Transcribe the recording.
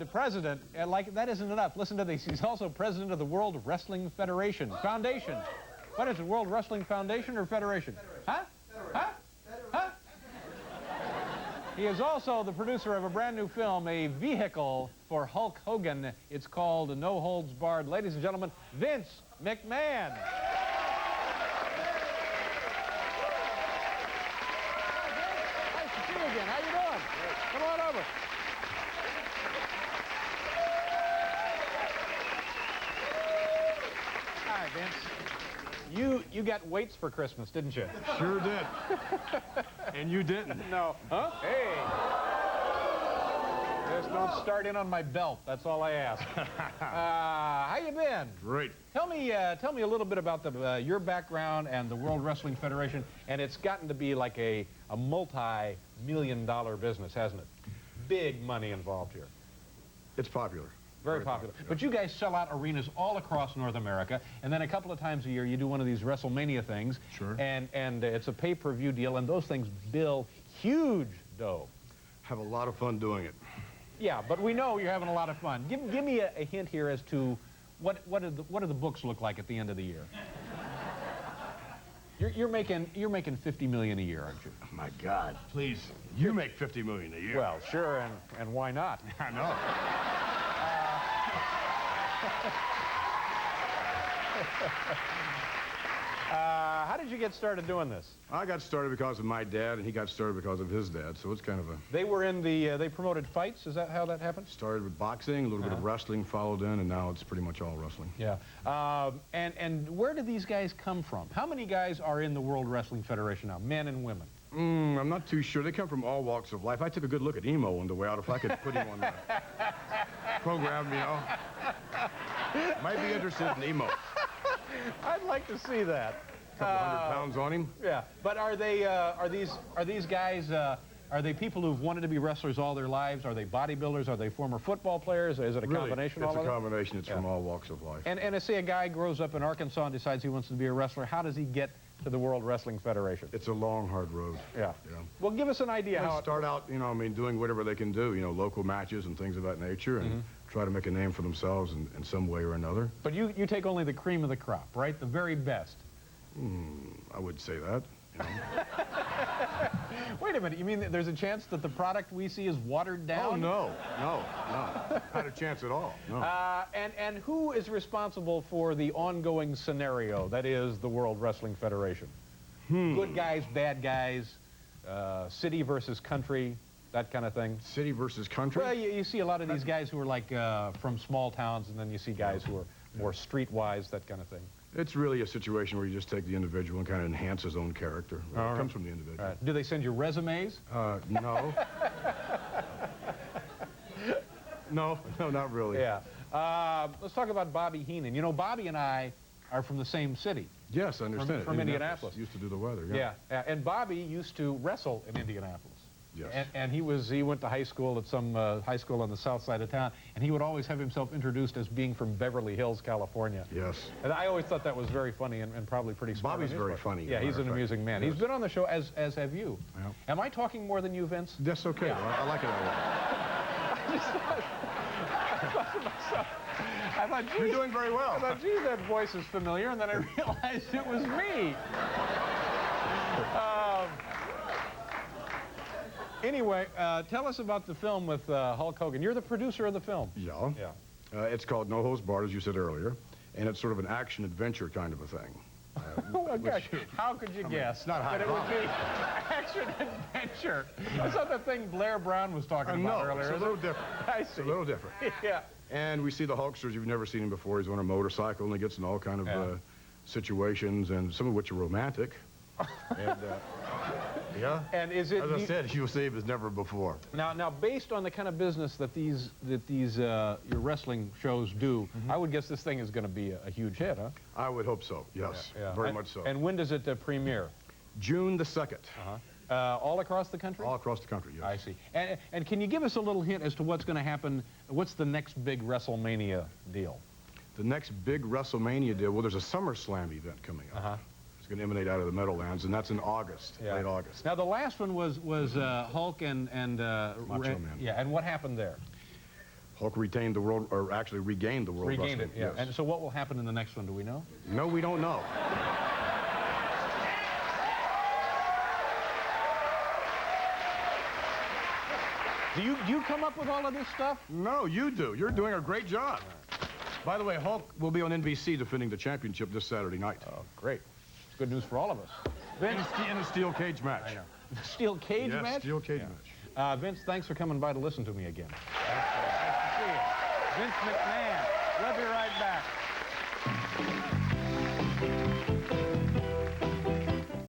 the president, and like that isn't enough. Listen to this. He's also president of the World Wrestling Federation. Foundation. What is it, World Wrestling Foundation or Federation? Huh? Huh? Huh? He is also the producer of a brand new film, a vehicle for Hulk Hogan. It's called No Holds Barred. Ladies and gentlemen, Vince McMahon. Nice to see you again. How you doing? Come on over. Hi, Vince. You got weights for Christmas, didn't you? Sure did. And you didn't. No. Huh? Hey. Just don't start in on my belt. That's all I ask. How you been? Great. Tell me a little bit about your background and the World Wrestling Federation. And it's gotten to be like a multi-million-dollar business, hasn't it? Big money involved here. It's popular. Very popular. Yeah. But you guys sell out arenas all across North America, and then a couple of times a year you do one of these WrestleMania things. Sure. And it's a pay-per-view deal, and those things bill huge dough. Have a lot of fun doing it. Yeah, but we know you're having a lot of fun. Give me a hint here as to what do the books look like at the end of the year? You're making $50 million a year, aren't you? Oh my God, please. You make $50 million a year. Well, sure, and why not? I know. How did you get started doing this? I got started because of my dad, and he got started because of his dad, so it's kind of a... They were in they promoted fights? Is that how that happened? Started with boxing, a little bit of wrestling followed in, and now it's pretty much all wrestling. Yeah. And where do these guys come from? How many guys are in the World Wrestling Federation now, men and women? I'm not too sure. They come from all walks of life. I took a good look at Emo on the way out. If I could put him on the program, you know. Might be interested in Emo. I'd like to see that. Couple hundred pounds on him. Yeah, but are these guys? Are they people who've wanted to be wrestlers all their lives? Are they bodybuilders? Are they former football players? Is it a combination? It's a combination. It's from all walks of life. And say a guy grows up in Arkansas and decides he wants to be a wrestler. How does he get to the World Wrestling Federation? It's a long, hard road. Yeah. Yeah. Well, give us an idea how. Start out, you know, I mean, doing whatever they can do, you know, local matches and things of that nature, and try to make a name for themselves in some way or another. But you take only the cream of the crop, right? The very best. I would say that. You know. Wait a minute, you mean that there's a chance that the product we see is watered down? Oh, no. Not a chance at all, no. And who is responsible for the ongoing scenario, that is the World Wrestling Federation? Good guys, bad guys, city versus country, that kind of thing? City versus country? Well, you see a lot of these guys who are like from small towns, and then you see guys who are more streetwise, that kind of thing. It's really a situation where you just take the individual and kind of enhance his own character. It comes from the individual. Do they send you resumes? No. No, not really. Yeah. Let's talk about Bobby Heenan. You know, Bobby and I are from the same city. Yes, I understand. From Indianapolis. Used to do the weather, Yeah, and Bobby used to wrestle in Indianapolis. Yes. And he went to high school at some high school on the south side of town, and he would always have himself introduced as being from Beverly Hills, California. Yes. And I always thought that was very funny and probably pretty smart. Bobby's very funny. Yeah, he's an amusing man. Yes. He's been on the show, as have you. Yeah. Am I talking more than you, Vince? That's okay. Yeah. I like it that way. I thought, geez, you're doing very well. I thought, geez, that voice is familiar, and then I realized it was me. Anyway, tell us about the film with Hulk Hogan. You're the producer of the film. Yeah. Yeah. It's called No Holds Barred, as you said earlier, and it's sort of an action-adventure kind of a thing. Oh, gosh, how could you guess it's not that it would be action-adventure? That's not the thing Blair Brown was talking about earlier. It's a little different. I see. It's a little different. Yeah. And we see the Hulksters. You've never seen him before. He's on a motorcycle, and he gets in all kind of situations, and some of which are romantic. And, yeah. And is it? As I said, you'll see him as never before. Now, based on the kind of business that these your wrestling shows do, I would guess this thing is going to be a huge hit, huh? I would hope so. Yes, very much so. And when does it premiere? June the 2nd. All across the country? All across the country, yes. I see. And can you give us a little hint as to what's going to happen? What's the next big WrestleMania deal? The next big WrestleMania deal, well, there's a SummerSlam event coming up. It's going to emanate out of the Meadowlands, and that's in August, late August. Now, the last one was Hulk and Macho Man. Yeah, and what happened there? Hulk retained the world, or actually regained the world Regained it, wrestling. yeah. Yes. And so what will happen in the next one, do we know? No, we don't know. Do you come up with all of this stuff? No, you do. You're doing a great job. By the way, Hulk will be on NBC defending the championship this Saturday night. Oh, great. It's good news for all of us. Vince, In a steel cage match. I know. Steel cage Yes, match? steel cage match. Vince, thanks for coming by to listen to me again. Nice to see you. Vince McMahon. We'll be right back.